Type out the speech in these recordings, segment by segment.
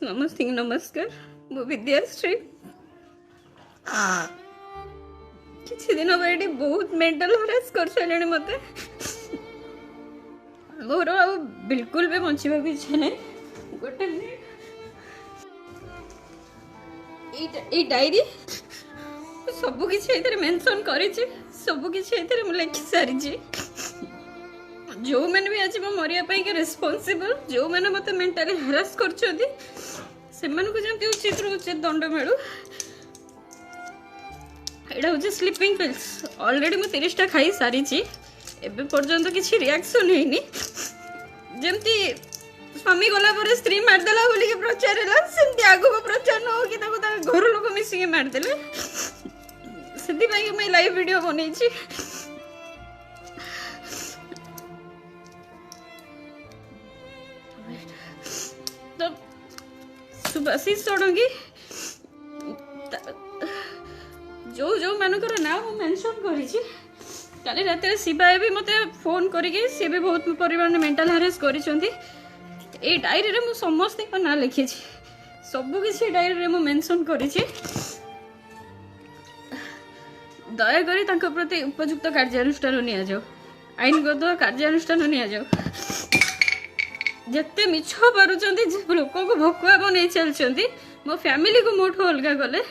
नमस्ते नमस्कार मु विद्याश्री किसी दिन हम ये बहुत मेंटल हरास कर सारे मत मोर आ बिल्कुल भी बचा इच्छा नहीं गोटे डायरी सब किसी मेंशन कर सब किसी लिखि सारी जो मैंने भी आज मरिया के रेस्पॉन्सिबल जो मैंने मत मेंटली हरास कर जमी उचित उचित दंड मिलू यहाँ हूँ स्लीपिंग पिल्स ऑलरेडी मुझे 30टा खाई सारी एवं पर्यंत किसी रिएक्शन है जमती स्वामी गला स्त्री मारदेला बोल प्रचार है आग को प्रचार न हो कि घर लोग मिसिक मारदेले से मुझे लाइव वीडियो बनई तो सुभाषिष षडंगी जो जो मानकर ना मु मेंशन करी काली रात शिवाय भी मते फोन करके सी भी बहुत परिमाण मेंटल हारेस करिसेंती ए डायरी रे मु समस्त को ना लिखी सब किसी डायरी रे मु मेंशन करी दया करी तांको प्रति उपयुक्त कार्यानुष्ठान निया जाओ आईनगत कार्यानुष्ठान निया जाओ जिते मिछ पारुचंती लोक को भकुआ बन चलती मो फैमिली को मोठू अलग गले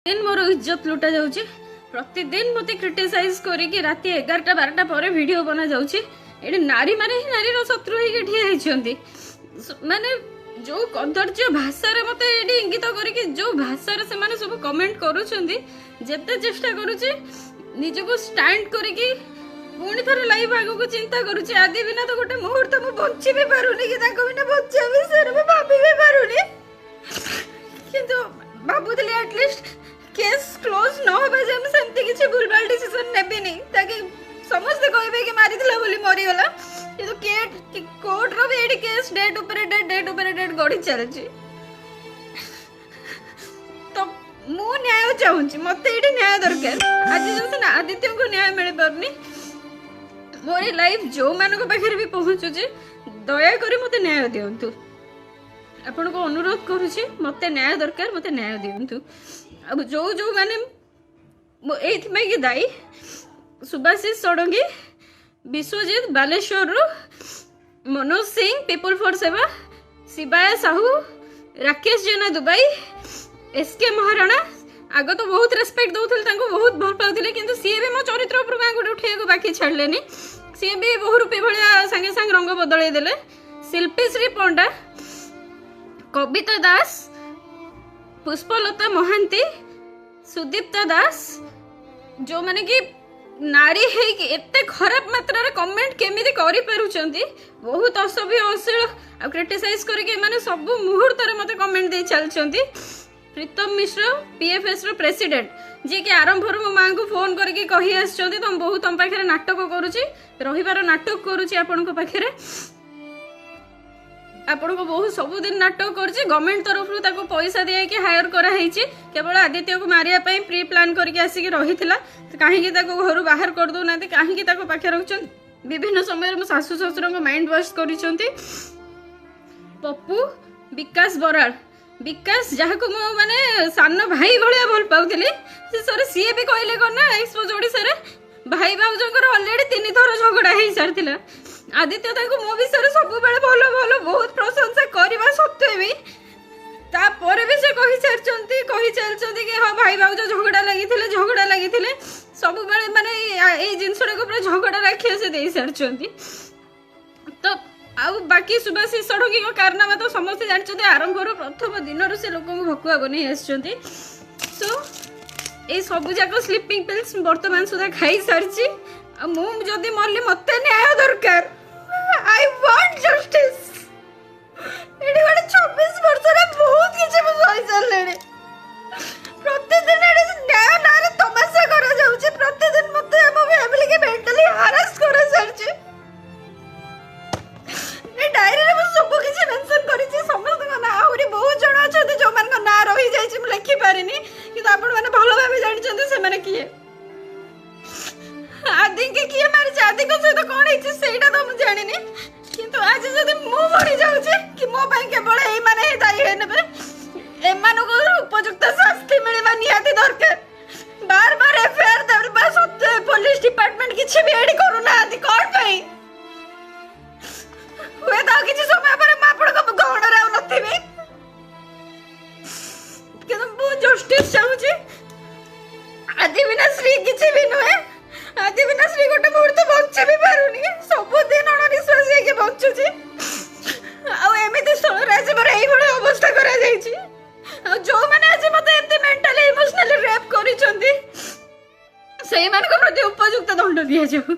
दिन मोर इज्जत लुटा जाउची प्रतिदिन मते क्रिटिसाइज करिकि राति 11टा 12टा पर वीडियो बना जाउची एडी नारी माने ही नारी रो शत्रु ही ठिया हिचंती माने जो कदर्य भाषा रे मते एडी इंगित करिकि जो भाषा रे से माने सब कमेंट करूचंती जेते चेष्टा करूची निज को स्टैंड करिकि पुणी थर लाइव आगो को चिंता करूची आदि बिना तो गोटे मुहूर्त मु बंची भी पारुनी कि ताको बिना बच्चा विषय में भाबी भी पारुनी किंतु भाबुतली एटलीस्ट केस क्लोज न होबे जे हम सेमती किछि भूलभाल डिसीजन नेबी नहीं ताकि समस्त कहबे कि मारी दिला बोली मरी गला ये तो कोर्ट रो भी एडी केस डेट ऊपर डेट गड़ी चलछि तो मु न्याय चाहूछि मते एडी न्याय दरकार आज जस ना आदित्य को न्याय मिल परनी मोरी लाइफ जो मान को पाखर भी पहुंचु जे दया करी मते न्याय दियंतु आपण को अनुरोध करूछि मते न्याय दरकार मते न्याय दियंतु अब जो जो माने ये दायी सुभाषिष षडंगी विश्वजीत बालेश्वर मनोज सिंह पीपल फॉर सेवा शिवाय साहू राकेश जेना दुबई एसके महाराणा आग तो बहुत रेस्पेक्ट दौले बहुत भल पाते कि सी भी मो चरित्र उपर उठे बाकी छाड़े सी भी बहुरूपी भाया सांगे सांग रंग बदल देले शिल्पीश्री पंडा कविता दास पुष्पलता महांती सुदीप्ता दास जो माने कि नारी है कि एते खराब मात्रा रे कमेंट केमिति करि पारुचंती बहुत असभ्य अश्लील आ क्रिटिसाइज करके माने सब मुहूर्त रे मते कमेंट दे चलचंती प्रीतम मिश्र पीएफएस रो प्रेसिडेंट जे कि आरंभ रो मां को फोन करके कहि आछचंती तुम बहुत तुम पाखरे नाटक करूची रहिबार नाटक करूची आपन को पाखरे आपण को बहुत सबुदिन नाटक करछि गवर्नमेंट तरफ रु पैसा दिए कि हायर करा ହେଇछि केवल आदित्य को मारिया पई प्री प्लान करके आसिक रहिथिला काहे कि ताको घर बाहर कर दो नाते काहे कि ताको पाखे रखछन विभिन्न समय में सासु ससुर को माइंड वॉश करिसंती पप्पू विकास बराड़ विकास जहा को माने सान भाई भलिया भल पाउथिले से सर सीए भी कहले करना एक्सपोज ओडिसा रे भाई बाबूजंकर ऑलरेडी 3 थर झगड़ा हे सारथिला आदित्य ताको मो विषय सब बेले भलो भलो बहुत प्रशंसा करवा सत्वे भी तापर भी से कहि चलचंती कि हां भाई बाबूज झगड़ा लागिथिले सब बेले माने ए जिंसडा को पूरा झगड़ा राखिए से देई सारचंती तो आउ बाकी सुभाषिष षडंगी को कारनामा तो समस्त जानचंती आरंभ रो प्रथम दिन रो से लोक को भकुआ बनै आछचंती सो ए सब जाक स्लीपिंग पिल्स वर्तमान सुधा खाई सारची मु जदि मरली मते न्याय दरकार आई वांट जस्टिस एडी गोटे 26 वर्ष रे बहुत किछि सही चलले प्रतिदिन न्याय ସେଇମାନଙ୍କ ପ୍ରତି ଉପଯୁକ୍ତ ଦଣ୍ଡ ଦିଆଯାଉ।